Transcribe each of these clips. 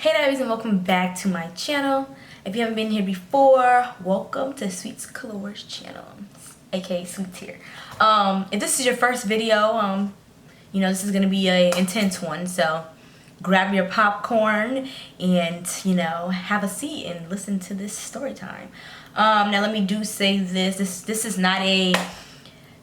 Hey guys, and welcome back to my channel. If you haven't been here before, welcome to Sweetscolour's channel, aka Sweets here. If this is your first video, this is gonna be an intense one, so grab your popcorn and have a seat and listen to this story time. Now let me say this is not a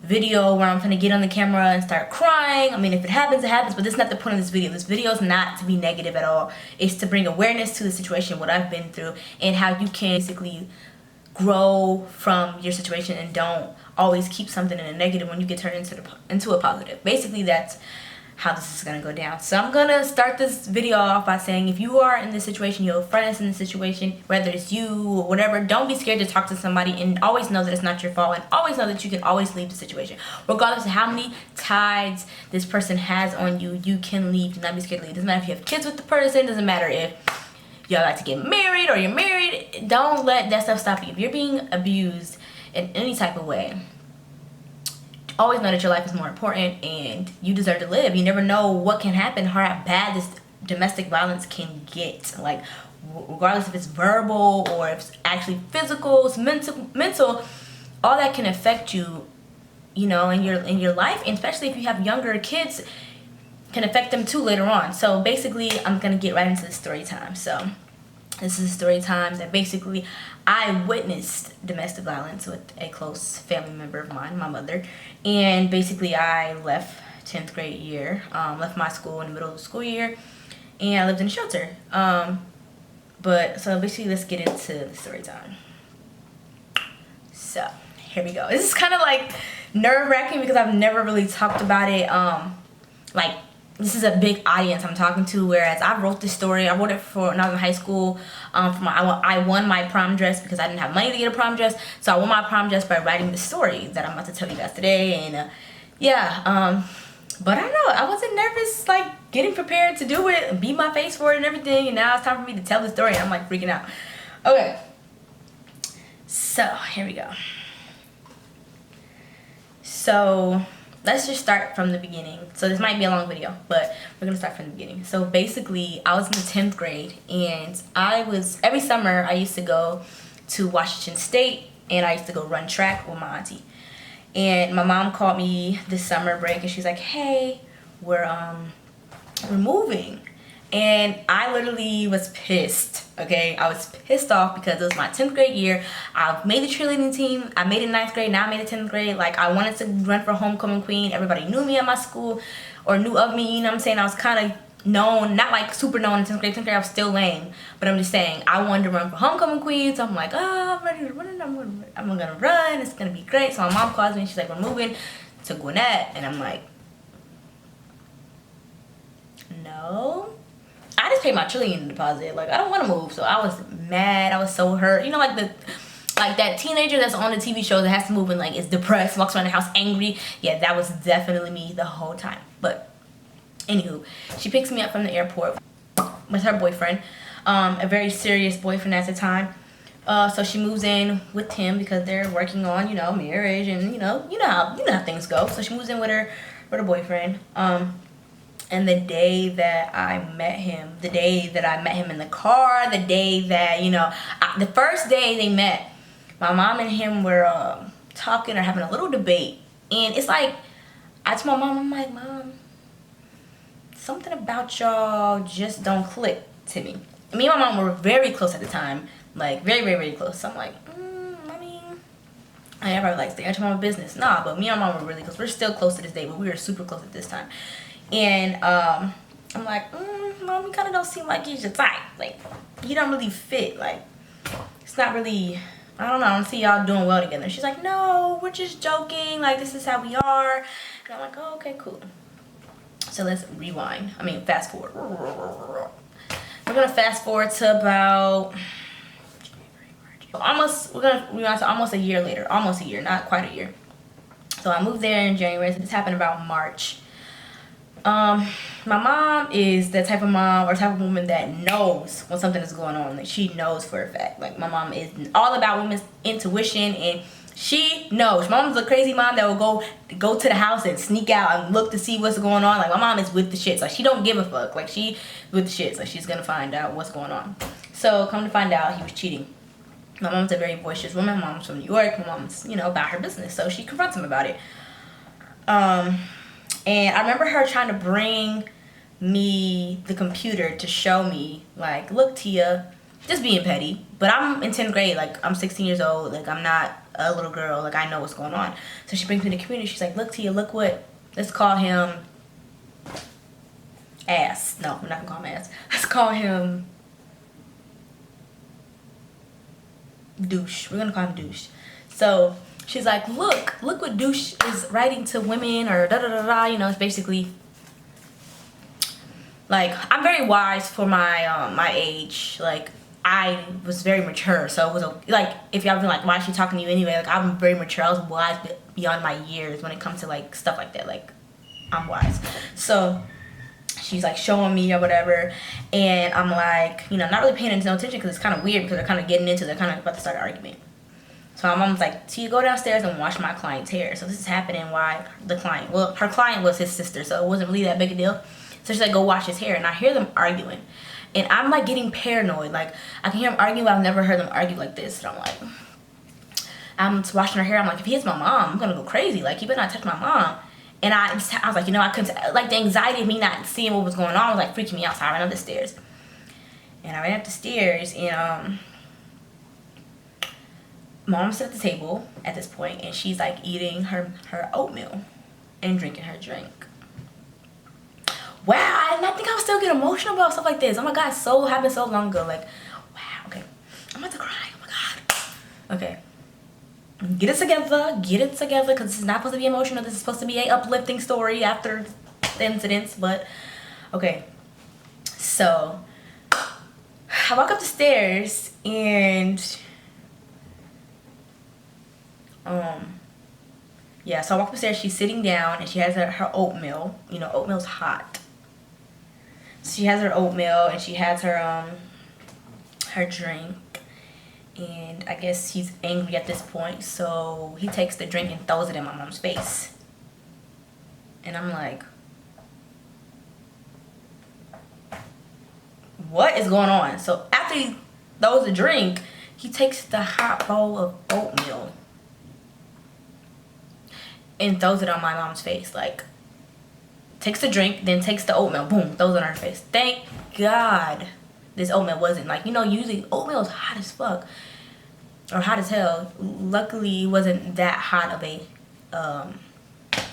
video where I'm gonna get on the camera and start crying. I mean, if it happens, it happens, but that's not the point of this video. This video is not to be negative at all. It's to bring awareness to the situation, what I've been through, and how you can basically grow from your situation and don't always keep something in a negative when you get turned into a positive. Basically, that's how this is gonna go down. So I'm gonna start this video off by saying, if you are in this situation, your friend is in this situation, whether it's you or whatever, don't be scared to talk to somebody, and always know that it's not your fault, and always know that you can always leave the situation. Regardless of how many ties this person has on you, you can leave. Do not be scared to leave. Doesn't matter if you have kids with the person, doesn't matter if y'all like to get married or you're married. Don't let that stuff stop you. If you're being abused in any type of way, always know that your life is more important and you deserve to live. You never know what can happen, how bad this domestic violence can get. Like, regardless if it's verbal or if it's actually physical, it's mental, all that can affect you, in your life, and especially if you have younger kids, can affect them too later on. So basically, I'm gonna get right into the story time. So this is a story time that basically I witnessed domestic violence with a close family member of mine, my mother. And basically I left 10th grade year, left my school in the middle of the school year, and I lived in a shelter. So basically let's get into the story time. So here we go. This is kind of like nerve-wracking because I've never really talked about it. This is a big audience I'm talking to, whereas I wrote this story. I wrote it when I was in high school. I won my prom dress because I didn't have money to get a prom dress. So I won my prom dress by writing the story that I'm about to tell you guys today. And but I don't know, I wasn't nervous, like getting prepared to do it and beat my face for it and everything. And now it's time for me to tell the story and I'm like freaking out. Okay, so here we go. So let's just start from the beginning. So this might be a long video, but we're gonna start from the beginning. So basically, I was in the 10th grade, and every summer I used to go to Washington State, and I used to go run track with my auntie. And my mom called me this summer break, and she's like, "Hey, we're moving." And I literally was pissed, okay? I was pissed off because it was my 10th grade year. I made the cheerleading team. I made it 9th grade. Now I made it 10th grade. Like, I wanted to run for homecoming queen. Everybody knew me at my school or knew of me, you know what I'm saying? I was kind of known, not like super known in 10th grade. 10th grade, I was still lame. But I'm just saying, I wanted to run for homecoming queen. So I'm like, I'm ready to run. I'm going to run. It's going to be great. So my mom calls me and she's like, "We're moving to Gwinnett." And I'm like, no. I just paid my cheerleading deposit. Like, I don't want to move. So I was mad. I was so hurt. You know, like that teenager that's on the TV show that has to move and like is depressed, walks around the house angry. Yeah, that was definitely me the whole time. But anywho, she picks me up from the airport with her boyfriend, a very serious boyfriend at the time. So she moves in with him because they're working on, marriage and you know how things go. So she moves in with her boyfriend. And the day that I met him in the car, the day that, the first day they met, my mom and him were talking or having a little debate. And it's like, I told my mom, I'm like, "Mom, something about y'all just don't click to me." Me and my mom were very close at the time, like very, very, very close. So I'm like, I never like stay out of my business. Nah, but me and my mom were really close. We're still close to this day, but we were super close at this time. And I'm like, "Mom, you kind of don't seem like you're your type. Like, you don't really fit. Like, it's not really, I don't know, I don't see y'all doing well together." She's like, "No, we're just joking. Like, this is how we are." And I'm like, "Oh, okay, cool." So let's fast forward. We're gonna fast forward to about almost a year later. Almost a year, not quite a year. So I moved there in January. So this happened about March. My mom is the type of mom or type of woman that knows when something is going on. Like, she knows for a fact. Like, my mom is all about women's intuition and She knows. My mom's a crazy mom that will go to the house and sneak out and look to see what's going on. Like, my mom is with the shits. Like, she don't give a fuck. Like, she with the shits. Like, she's gonna find out what's going on. So, come to find out, he was cheating. My mom's a very boisterous woman. My mom's from New York. My mom's, you know, about her business. So, she confronts him about it. And I remember her trying to bring me the computer to show me, like, look, Tia, just being petty. But I'm in 10th grade. Like, I'm 16 years old. Like, I'm not a little girl. Like, I know what's going on. So she brings me the computer. She's like, look, Tia, look what, let's call him ass. No, we're not gonna call him ass. Let's call him douche. We're gonna call him douche. So she's like, look what douche is writing to women, or da da da da. You know, it's basically like, I'm very wise for my my age. Like, I was very mature, so it was like, if y'all been like, why is she talking to you anyway? Like, I'm very mature. I was wise beyond my years when it comes to like stuff like that. Like, I'm wise. So she's like showing me or whatever, and I'm like, you know, not really paying no attention because it's kind of weird, because they're kind of getting into, they're kind of about to start an argument. So my mom's like, Tia, go downstairs and wash my client's hair. So this is happening while the client, well, her client was his sister, so it wasn't really that big a deal. So she's like, go wash his hair. And I hear them arguing. And I'm like getting paranoid. Like, I can hear them arguing, but I've never heard them argue like this. And I'm like, I'm washing her hair. I'm like, if he hits my mom, I'm going to go crazy. Like, he better not touch my mom. And I was like, you know, I couldn't, like, the anxiety of me not seeing what was going on was like freaking me out. So I ran up the stairs. And I ran up the stairs, and mom's at the table at this point, and she's like eating her oatmeal and drinking her drink. Wow, I did not think I would still get emotional about stuff like this. Oh my god, so happened so long ago. Like, wow, okay. I'm about to cry. Oh my god. Okay. Get it together, because this is not supposed to be emotional. This is supposed to be a uplifting story after the incidents, but okay. So I walk up the stairs, and yeah, so I walk up the stairs, she's sitting down, and she has her oatmeal. You know, oatmeal's hot. She has her oatmeal, and she has her her drink, and I guess he's angry at this point, so he takes the drink and throws it in my mom's face. And I'm like, what is going on? So after he throws the drink, he takes the hot bowl of oatmeal and throws it on my mom's face. Like, takes the drink, then takes the oatmeal, boom, throws it on her face. Thank God this oatmeal wasn't, like, you know, usually oatmeal is hot as fuck, or hot as hell. Luckily, it wasn't that hot of a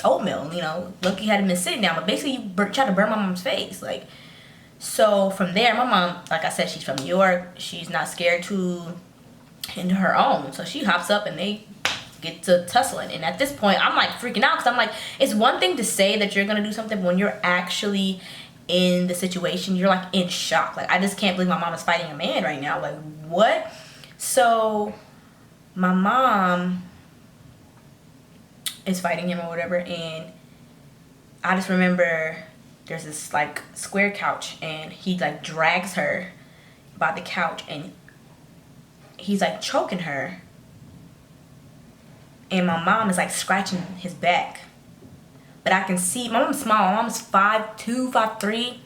oatmeal, you know. Lucky he hadn't been sitting down, but basically you tried to burn my mom's face. Like, so from there, my mom, like I said, she's from New York. She's not scared to into her own, so she hops up and they get to tussling. And at this point, I'm like freaking out, because I'm like, it's one thing to say that you're gonna do something, but when you're actually in the situation, you're like in shock. Like, I just can't believe my mom is fighting a man right now. Like, what? So my mom is fighting him or whatever, and I just remember there's this like square couch, and he like drags her by the couch, and he's like choking her, and my mom is like scratching his back. But I can see, my mom's small. My mom's 5'2", 5'3",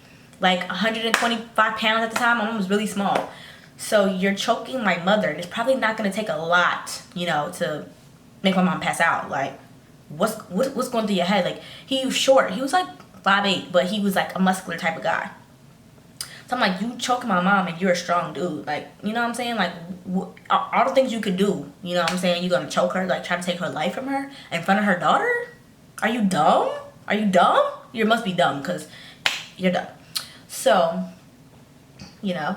like 125 pounds at the time. My mom was really small. So you're choking my mother, and it's probably not gonna take a lot, you know, to make my mom pass out. Like, what's going through your head? Like, he was short. He was like 5'8", but he was like a muscular type of guy. So I'm like, you choking my mom, and you're a strong dude. Like, you know what I'm saying? Like, all the things you could do, you know what I'm saying? You're gonna choke her, like try to take her life from her in front of her daughter? Are you dumb? Are you dumb? You must be dumb, because you're dumb. So, you know,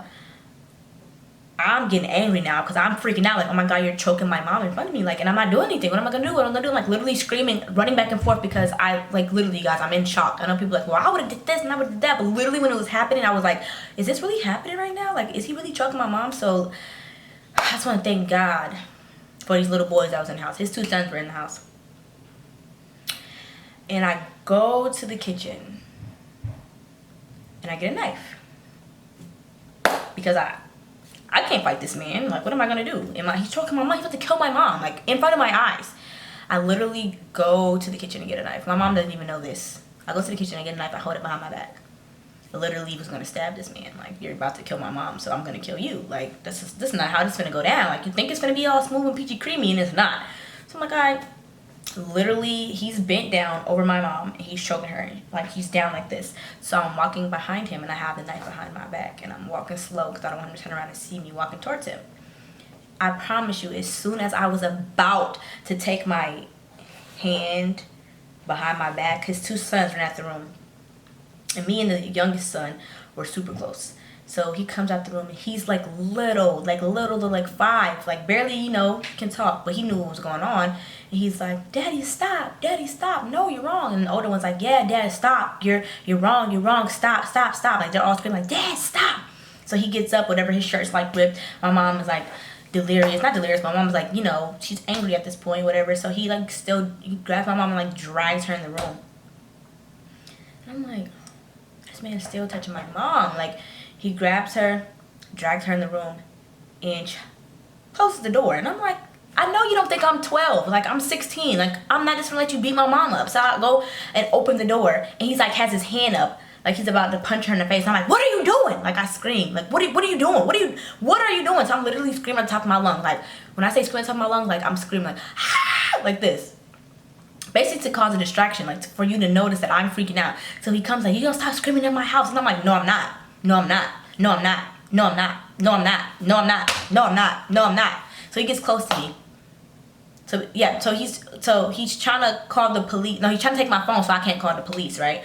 I'm getting angry now, because I'm freaking out. Like, oh my god, you're choking my mom in front of me. Like, and I'm not doing anything. What am I gonna do? What am I gonna do? I'm like literally screaming, running back and forth, because I, like, literally, guys, I'm in shock. I know people are like, well, I would have did this and I would have did that, but literally when it was happening, I was like, is this really happening right now? Like, is he really choking my mom? So I just want to thank God for these little boys that was in the house. His 2 sons were in the house. And I go to the kitchen, and I get a knife, because I can't fight this man. Like, what am I gonna do? He's choking my mom. He's about to kill my mom, like, in front of my eyes. I literally go to the kitchen and get a knife. My mom doesn't even know this. I go to the kitchen and get a knife. I hold it behind my back. I literally was gonna stab this man. Like, you're about to kill my mom, so I'm gonna kill you. Like, this is not how this is gonna go down. Like, you think it's gonna be all smooth and peachy creamy, and it's not. So I'm like, all right. Literally, he's bent down over my mom, and he's choking her. Like, he's down like this. So I'm walking behind him, and I have the knife behind my back, and I'm walking slow because I don't want him to turn around and see me walking towards him. I promise you, as soon as I was about to take my hand behind my back, his two sons ran out the room. And me and the youngest son were super close. So he comes out the room and he's like little to 5, like barely, you know, can talk, but he knew what was going on. And he's like, Daddy, stop, no, you're wrong. And the older one's like, yeah, Dad, stop, you're wrong, stop. Like they're all screaming like, Dad, stop. So he gets up, whatever his shirt's like ripped. My mom is like delirious, not delirious, my mom's like, you know, she's angry at this point, whatever. So he like he grabs my mom and like drags her in the room. And I'm like, this man is still touching my mom. Like, he grabs her, drags her in the room, and closes the door. And I'm like, I know you don't think I'm 12. Like, I'm 16. Like, I'm not just gonna let you beat my mom up. So I go and open the door, and he's like, has his hand up, like he's about to punch her in the face. I'm like, what are you doing? Like, I scream. Like, what are you doing? What are you doing? So I'm literally screaming at the top of my lungs. Like, when I say scream at the top of my lungs, like, I'm screaming like, ah, like this. Basically to cause a distraction, like for you to notice that I'm freaking out. So he comes like, you gonna stop screaming in my house? And I'm like, no, I'm not. No, I'm not. No, I'm not. No, I'm not. No, I'm not. No, I'm not. No, I'm not. No, I'm not. So he gets close to me. So yeah, so he's trying to call the police. No, he's trying to take my phone so I can't call the police, right?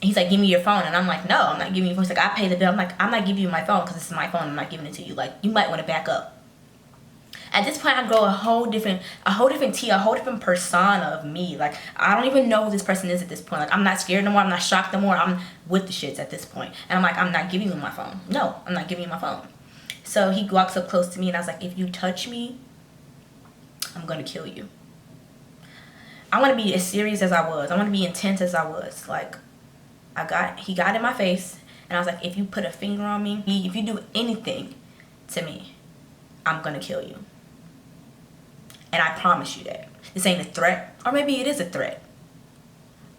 He's like, give me your phone. And I'm like, no, I'm not giving you your phone. He's like, I pay the bill. I'm like, I'm not giving you my phone because this is my phone. I'm not giving it to you. Like, you might want to back up. At this point, I grow a whole different persona of me. Like, I don't even know who this person is at this point. Like, I'm not scared no more. I'm not shocked no more. I'm with the shits at this point. And I'm like, I'm not giving you my phone. No, I'm not giving you my phone. So he walks up close to me, and I was like, if you touch me, I'm going to kill you. I want to be as serious as I was. I want to be intense as I was. Like, he got in my face, and I was like, if you put a finger on me, if you do anything to me, I'm going to kill you. And I promise you that. This ain't a threat. Or maybe it is a threat.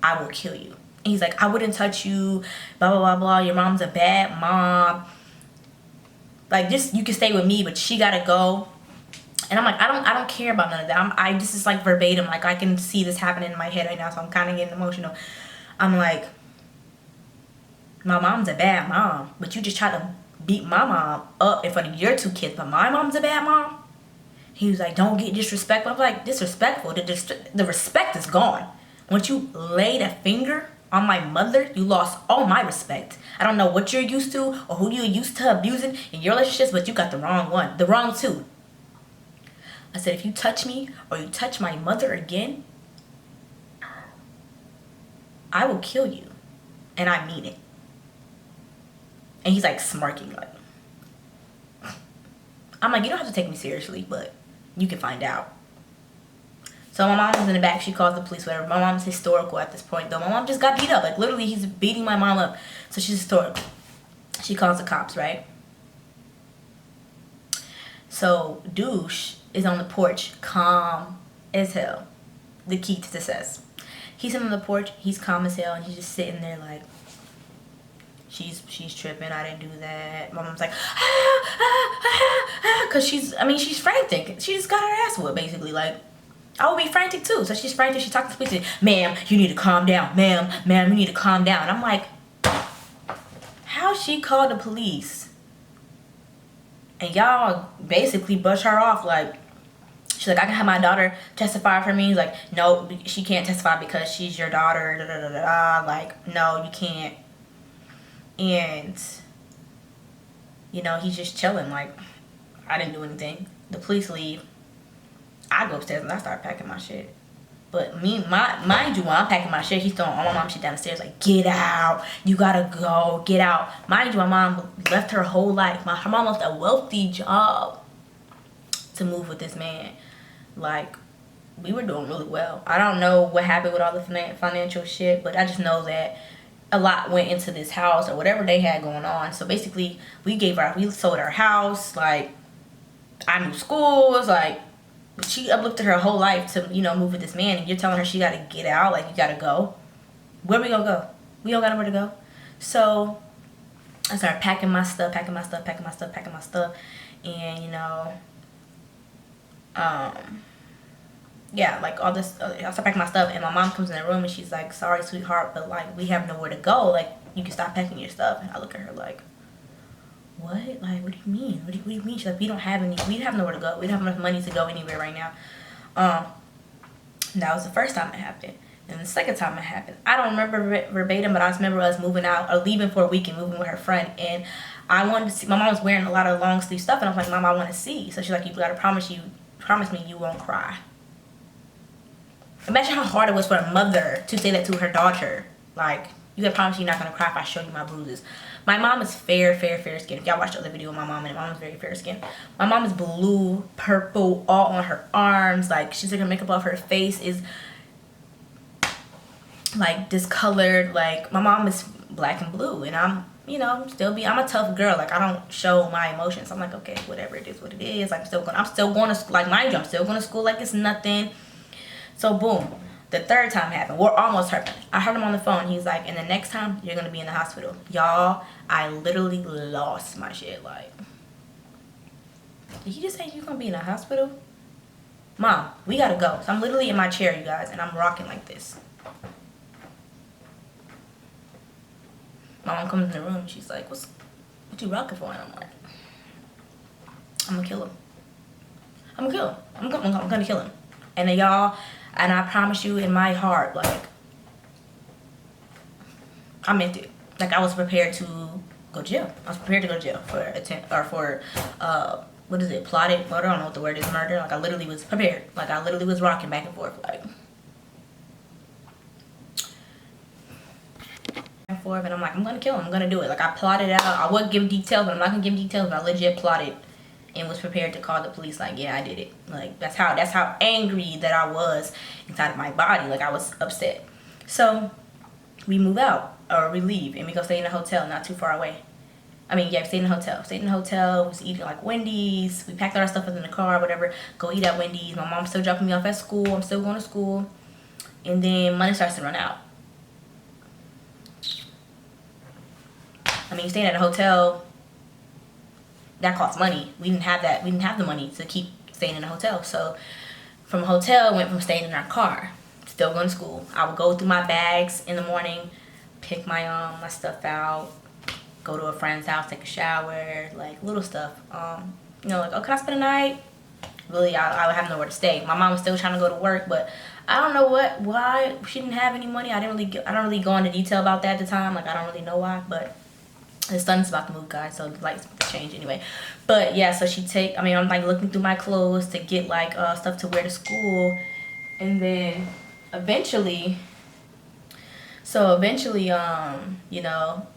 I will kill you. And he's like, I wouldn't touch you. Blah, blah, blah, blah. Your mom's a bad mom. Like, just, you can stay with me, but she gotta go. And I'm like, I don't care about none of that. This is like verbatim. Like, I can see this happening in my head right now, so I'm kind of getting emotional. I'm like, my mom's a bad mom, but you just try to beat my mom up in front of your two kids, but my mom's a bad mom? He was like, don't get disrespectful. I'm like, disrespectful? The respect is gone. Once you laid a finger on my mother, you lost all my respect. I don't know what you're used to or who you're used to abusing in your relationships, but you got the wrong one. The wrong two. I said, if you touch me or you touch my mother again, I will kill you. And I mean it. And he's like smirking, like. I'm like, you don't have to take me seriously, but you can find out. So my mom was in the back. She calls the police, whatever. My mom's historical at this point, though. My mom just got beat up. Like, literally, he's beating my mom up. So she's historical. She calls the cops, right? So douche is on the porch, calm as hell. The key to success. He's sitting on the porch. He's calm as hell, and he's just sitting there like, she's tripping. I didn't do that. My mom's like, because she's frantic. She just got her ass whooped, basically. Like, I would be frantic too. So she's frantic. She's talking to the police. Ma'am, you need to calm down. Ma'am, you need to calm down. I'm like, how she called the police? And y'all basically brush her off. Like, she's like, I can have my daughter testify for me. He's like, no, she can't testify because she's your daughter. Da, da, da, da, da. Like, no, you can't. And, you know, he's just chilling. Like, I didn't do anything. The police leave. I go upstairs and I start packing my shit. But mind you, when I'm packing my shit, he's throwing all my mom shit down the stairs. Like, get out. You gotta go. Get out. Mind you, my mom left her whole life. Her mom left a wealthy job to move with this man. Like, we were doing really well. I don't know what happened with all the financial shit, but I just know that a lot went into this house or whatever they had going on. So basically we sold our house, like I knew schools, like she uplifted her whole life to, you know, move with this man, and you're telling her she gotta get out, like you gotta go. Where we gonna go? We don't got nowhere to go. So I started packing my stuff, and you know, yeah, like all this, I started packing my stuff, and my mom comes in the room and she's like, sorry sweetheart, but like we have nowhere to go, like you can stop packing your stuff. And I look at her like, what? Like, what do you mean? What do you mean? She's like, we have nowhere to go. We don't have enough money to go anywhere right now. That was the first time it happened. And the second time it happened, I don't remember verbatim, but I just remember us moving out or leaving for a week and moving with her friend. And I wanted to see, my mom was wearing a lot of long sleeve stuff, and I was like, Mom, I want to see. So she's like, you gotta promise me you won't cry. Imagine how hard it was for a mother to say that to her daughter. Like, you gotta promise you're not gonna cry if I show you my bruises. My mom is fair skin. If y'all watched the other video with my mom, and my mom is very fair skin. My mom is blue, purple, all on her arms. Like, she's like, her makeup off her face is like discolored. Like, my mom is black and blue, and I'm, you know, I'm a tough girl. Like, I don't show my emotions. I'm like, okay, whatever it is, what it is. Like, I'm still going to school. Like, mind you, I'm still going to school like it's nothing. So boom, the third time happened. We're almost hurt. I heard him on the phone. He's like, and the next time you're gonna be in the hospital. Y'all, I literally lost my shit. Like, did he just say you're gonna be in the hospital? Mom, we gotta go. So I'm literally in my chair, you guys, and I'm rocking like this. My mom comes in the room. She's like, what you rocking for? And I'm like, I'm gonna kill him. I'm gonna kill him. And then y'all, and I promise you in my heart, like, I meant it. Like, I was prepared to go to jail. I was prepared to go to jail for what is it, plotted murder? I don't know what the word is, murder. Like, I literally was prepared. Like, I literally was rocking back and forth, like. And forth, and I'm like, I'm gonna kill him. I'm gonna do it. Like, I plotted out. I wouldn't give details, but I'm not gonna give details, but I legit plotted and was prepared to call the police. Like, yeah, I did it. Like, that's how angry that I was inside of my body. Like, I was upset. So we move out, or we leave, and we go stay in a hotel not too far away. I mean, yeah, we stayed in a hotel. Stayed in a hotel. We was eating like Wendy's. We packed all our stuff in the car, whatever. Go eat at Wendy's. My mom's still dropping me off at school. I'm still going to school. And then money starts to run out. I mean, staying at a hotel, that costs money. We didn't have that. We didn't have the money to keep staying in a hotel. So from a hotel, went from staying in our car, still going to school. I would go through my bags in the morning, pick my stuff out, go to a friend's house, take a shower, like little stuff. You know, like, oh, can I spend the night? Really, I would have nowhere to stay. My mom was still trying to go to work, but I don't know why she didn't have any money. I don't really go into detail about that at the time. Like, I don't really know why, but the sun's about to move, guys, so the lights change anyway. But yeah, so I'm like looking through my clothes to get like stuff to wear to school, and then eventually, you know,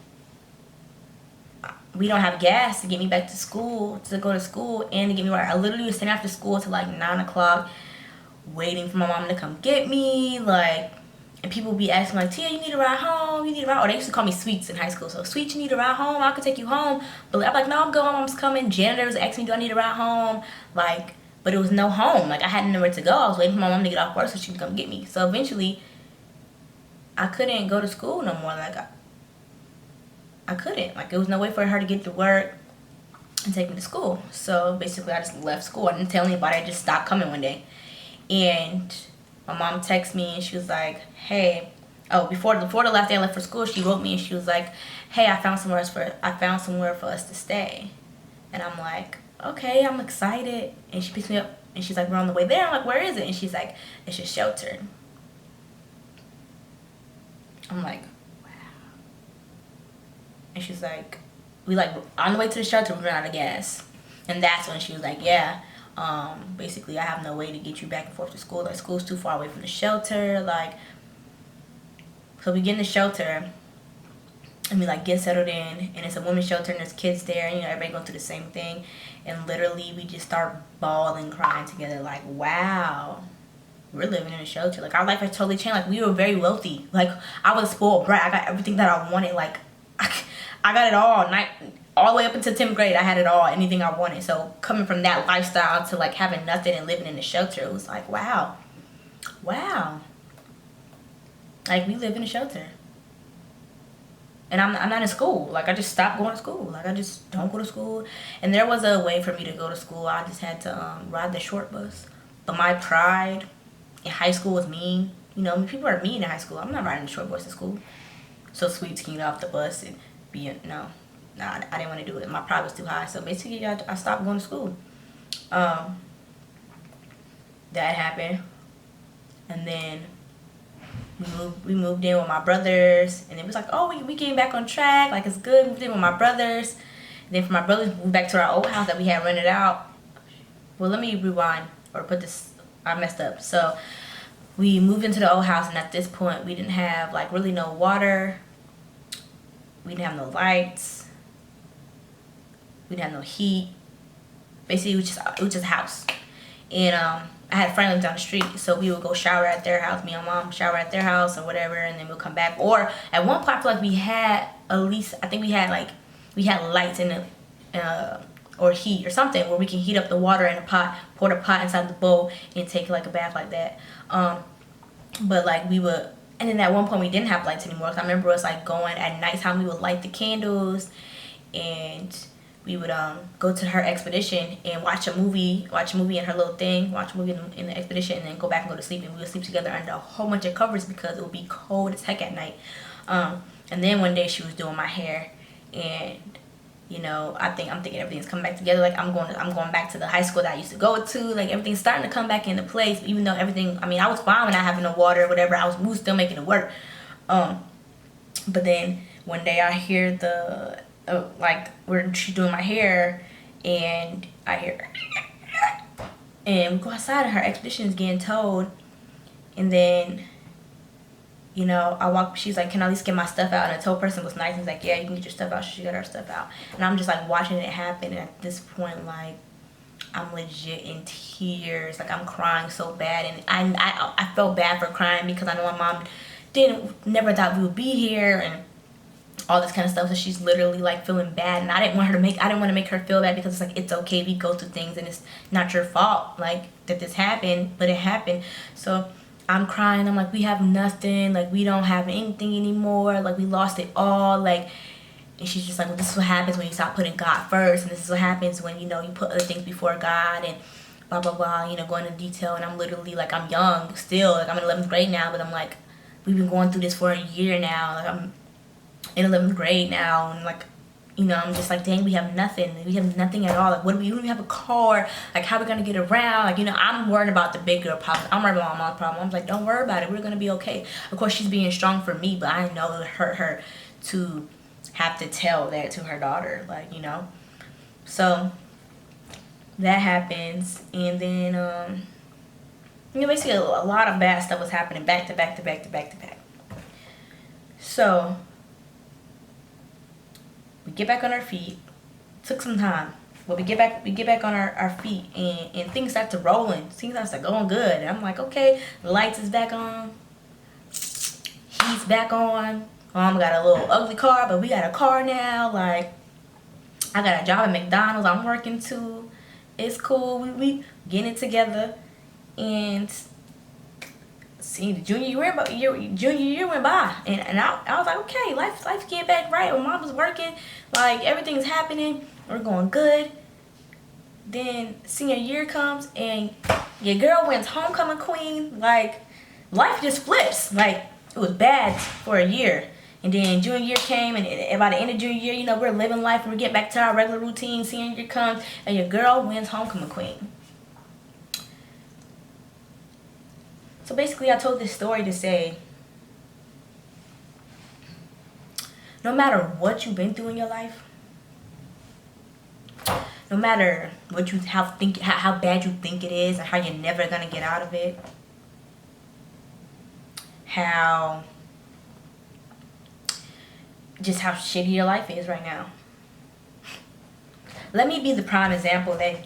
we don't have gas to get me back to school, to go to school, and to get me right. I literally was staying after school till like 9 o'clock, waiting for my mom to come get me, like. And people would be asking like, Tia, you need a ride home? You need a ride? Or they used to call me Sweets in high school. So, Sweets, you need a ride home? I could take you home. But I'm like, no, I'm going. Mom's coming. Janitor was asking me, do I need a ride home? Like, but it was no home. Like, I had nowhere to go. I was waiting for my mom to get off work so she could come get me. So, eventually, I couldn't go to school no more. Like, I couldn't. Like, there was no way for her to get to work and take me to school. So, basically, I just left school. I didn't tell anybody. I just stopped coming one day. And my mom texted me and she was like, hey, before the last day I left for school, she wrote me and she was like, hey, I found somewhere for us to stay. And I'm like, okay, I'm excited. And she picks me up and she's like, we're on the way there. I'm like, where is it? And she's like, it's just sheltered. I'm like, wow. And she's like, on the way to the shelter, we ran out of gas. And that's when she was like, yeah. Basically, I have no way to get you back and forth to school. Like, school's too far away from the shelter. Like, so we get in the shelter and we like get settled in, and it's a women's shelter and there's kids there, and you know, everybody going through the same thing. And literally, we just start bawling, crying together. Like, wow, we're living in a shelter. Like, our life has totally changed. Like, we were very wealthy. Like, I was spoiled brat. I got everything that I wanted. Like, I got it all. All the way up until 10th grade, I had it all, anything I wanted. So coming from that lifestyle to like having nothing and living in a shelter, it was like, wow. Like, we live in a shelter. And I'm not in school. Like, I just stopped going to school. Like, I just don't go to school. And there was a way for me to go to school. I just had to ride the short bus. But my pride in high school was mean. You know, people are mean in high school. I'm not riding the short bus to school. So sweet to get off the bus and be I didn't want to do it. My pride was too high. So basically, I stopped going to school. That happened. And then we moved in with my brothers, and it was like, oh, we getting back on track, like, it's good. Moved in with my brothers, and then for my brothers, moved back to our old house that we had rented out. Well, let me rewind, or put this, I messed up. So we moved into the old house, and at this point we didn't have like really no water, we didn't have no lights, we didn't have no heat. Basically, it was just a house. And I had friends down the street, so we would go shower at their house. Me and mom shower at their house or whatever, and then we'll come back. Or at one point, I feel like we had at least, I think we had lights in the or heat or something where we can heat up the water in a pot, pour the pot inside the bowl, and take like a bath like that. But like we would, and then at one point we didn't have lights anymore. Cause I remember us like going at nighttime. We would light the candles, and we would go to her expedition and watch a movie in her little thing, watch a movie in the expedition, and then go back and go to sleep. And we would sleep together under a whole bunch of covers because it would be cold as heck at night. And then one day she was doing my hair, and you know, I'm thinking everything's coming back together. Like, I'm going back to the high school that I used to go to. Like, everything's starting to come back into place. Even though everything, I mean, I was fine with not having no water or whatever. We was still making it work. But then one day I hear like, where she's doing my hair, and I hear, and we go outside, and her expedition is getting towed. And then, you know, she's like, can I at least get my stuff out? And the tow person was nice and was like, yeah, you can get your stuff out. She got her stuff out. And I'm just like watching it happen. And at this point, like, I'm legit in tears. Like, I'm crying so bad. And I felt bad for crying because I know my mom never thought we would be here and all this kind of stuff. So she's literally like feeling bad. And I didn't want to make her feel bad, because it's like, it's okay, we go through things and it's not your fault, like, that this happened, but it happened. So I'm crying. I'm like, we have nothing. Like, we don't have anything anymore. Like, we lost it all. Like, and she's just like, well, this is what happens when you stop putting God first. And this is what happens when, you know, you put other things before God, and blah, blah, blah, you know, going into detail. And I'm literally like, I'm young still. Like, I'm in 11th grade now, but I'm like, we've been going through this for a year now. Like, I'm in 11th grade now. And like, you know, I'm just like, dang, we have nothing. We have nothing at all. Like, we don't even have a car. Like, how are we going to get around? Like, you know, I'm worried about the big girl problem. I'm worried about my mom's problem. I'm like, don't worry about it. We're going to be okay. Of course, she's being strong for me, but I know it hurt her to have to tell that to her daughter. Like, you know. So, that happens. And then, you know, basically a lot of bad stuff was happening back to back to back to back to back. So, we get back on our feet. Took some time, but we get back on our feet, and things start to rolling. Things start going good. And I'm like, okay, the lights is back on, heat's back on. Mom got a little ugly car, but we got a car now. Like, I got a job at McDonald's. I'm working too. It's cool. We getting it together. And see, the junior year went by, and I was like, okay, life's getting back right. When mom was working, like, everything's happening, we're going good. Then senior year comes, and your girl wins homecoming queen. Like, life just flips. Like, it was bad for a year, and then junior year came, and by the end of junior year, you know, we're living life, and we're getting back to our regular routine. Senior year comes, and your girl wins homecoming queen. So basically, I told this story to say, no matter what you've been through in your life, no matter what how bad you think it is, and how you're never gonna get out of it, how shitty your life is right now. Let me be the prime example that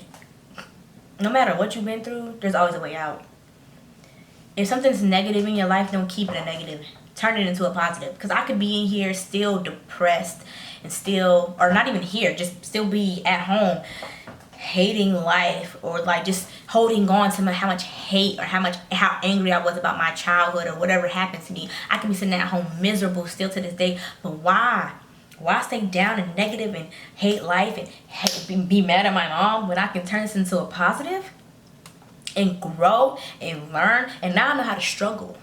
no matter what you've been through, there's always a way out. if something's negative in your life, don't keep it a negative. Turn it into a positive. Because I could be in here still depressed and still, or not even here, just still be at home hating life, or like just holding on to how much hate or how angry I was about my childhood or whatever happened to me. I can be sitting at home miserable still to this day. But why stay down and negative and hate life and be mad at my mom when I can turn this into a positive and grow and learn? And now I know how to struggle.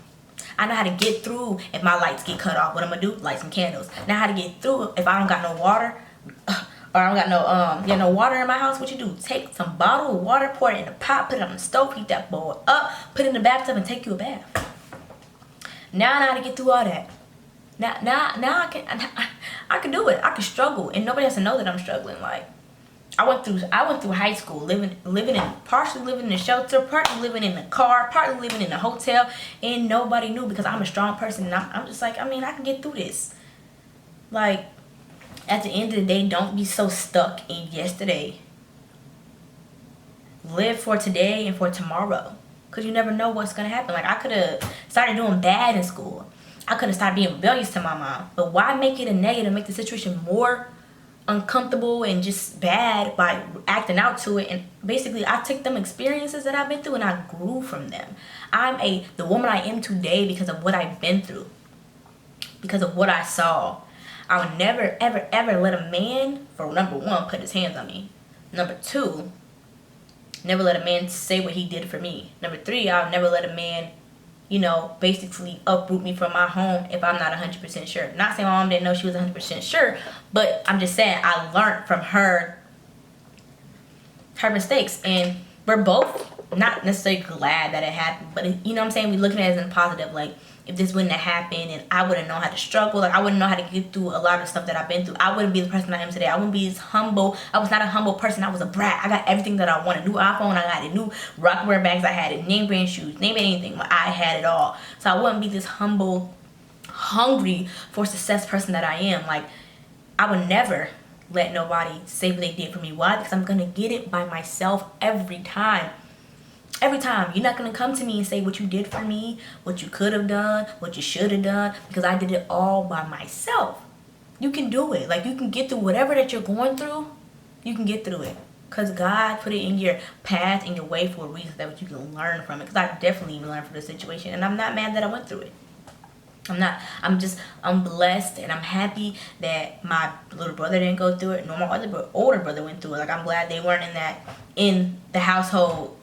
I know how to get through if my lights get cut off. What I'm gonna do? Light some candles. Now how to get through if I don't got no water, or I don't got no water in my house. What you do? Take some bottled water, pour it in a pot, put it on the stove, heat that bowl up, put it in the bathtub, and take you a bath. Now I know how to get through all that. Now I can do it. I can struggle, and nobody has to know that I'm struggling. Like I went through high school partially living in a shelter, partly living in a car, partly living in a hotel, and nobody knew because I'm a strong person, and I'm just like, I can get through this. Like, at the end of the day, don't be so stuck in yesterday. Live for today and for tomorrow, because you never know what's going to happen. Like, I could have started doing bad in school. I could have started being rebellious to my mom. But why make it a negative, make the situation more uncomfortable and just bad by acting out to it? And basically, I took them experiences that I've been through and I grew from them. I'm the woman I am today because of what I've been through, because of what I saw. I would never, ever, ever let a man, for number one, put his hands on me. Number two, never let a man say what he did for me. Number three, I would never let a man, basically uproot me from my home if I'm not 100% sure. Not saying my mom didn't know she was 100% sure, but I'm just saying I learned from her mistakes, and we're both not necessarily glad that it happened, but you know what I'm saying? We looking at it as in positive, like, if this wouldn't have happened and I wouldn't know how to struggle, like I wouldn't know how to get through a lot of stuff that I've been through. I wouldn't be the person I am today. I wouldn't be as humble. I was not a humble person. I was a brat. I got everything that I wanted. New iPhone, I got it. New Rockwear bags, I had it. Name brand shoes, name anything. I had it all. So I wouldn't be this humble, hungry for success person that I am. Like, I would never let nobody say what they did for me. Why? Because I'm going to get it by myself every time. Every time. You're not going to come to me and say what you did for me, what you could have done, what you should have done, because I did it all by myself. You can do it. Like, you can get through whatever that you're going through. You can get through it, because God put it in your path, in your way for a reason, that you can learn from it. Because I definitely learned from the situation, and I'm not mad that I went through it. I'm blessed, and I'm happy that my little brother didn't go through it, nor my older brother went through it. Like, I'm glad they weren't in the household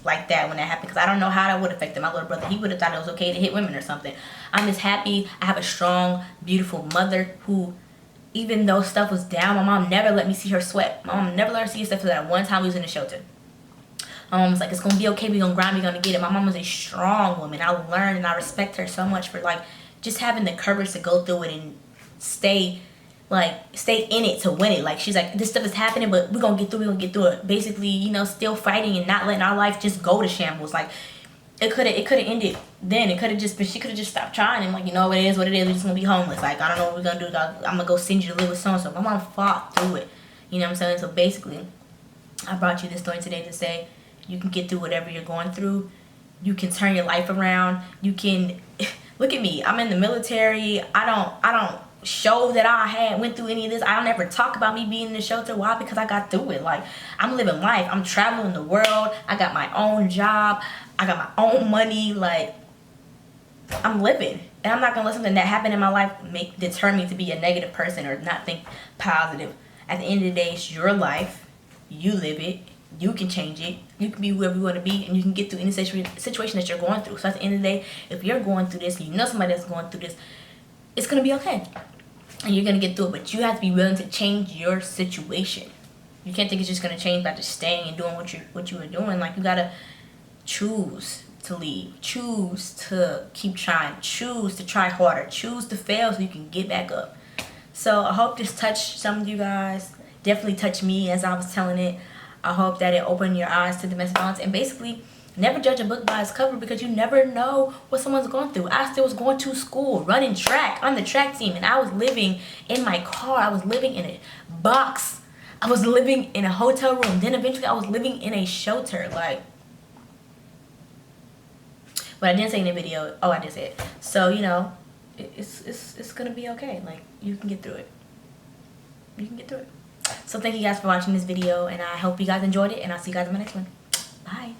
like that when that happened, because I don't know how that would affect my little brother. He would have thought it was okay to hit women or something. I'm just happy I have a strong, beautiful mother who, even though stuff was down, my mom never let me see her sweat. My mom never let her see stuff. So that one time we was in the shelter, my mom was like, it's gonna be okay, we're gonna grind, we're gonna get it. My mom was a strong woman. I learned, and I respect her so much for, like, just having the courage to go through it and stay in it to win it. Like, she's like, this stuff is happening, but we're gonna get through it. Basically, still fighting and not letting our life just go to shambles. Like, it could have ended then. It could have just been, she could have just stopped trying and, like, it is what it is. We're just gonna be homeless. Like, I don't know what we're gonna do. I'm gonna go send you to live with so-and-so. My mom fought through it. You know what I'm saying? So basically, I brought you this story today to say you can get through whatever you're going through. You can turn your life around. You can look at me. I'm in the military. I don't show that I went through any of this. I don't ever talk about me being in the shelter. Why? Because I got through it. Like, I'm living life. I'm traveling the world. I got my own job. I got my own money. Like, I'm living. And I'm not going to let something that happened in my life deter me to be a negative person or not think positive. At the end of the day, it's your life. You live it. You can change it. You can be whoever you want to be, and you can get through any situation that you're going through. So at the end of the day, if you're going through this, somebody that's going through this, it's going to be okay. And you're going to get through it. But you have to be willing to change your situation. You can't think it's just going to change by just staying and doing what you were doing. Like, you got to choose to leave. Choose to keep trying. Choose to try harder. Choose to fail so you can get back up. So I hope this touched some of you guys. Definitely touched me as I was telling it. I hope that it opened your eyes to domestic violence. And basically, never judge a book by its cover, because you never know what someone's going through. I still was going to school, running track on the track team, and I was living in my car. I was living in a box. I was living in a hotel room. Then eventually I was living in a shelter. Like, but I didn't say in the video. Oh, I did say it. So, you know, it's gonna be okay. Like, you can get through it. You can get through it. So thank you guys for watching this video, and I hope you guys enjoyed it, and I'll see you guys in my next one. Bye.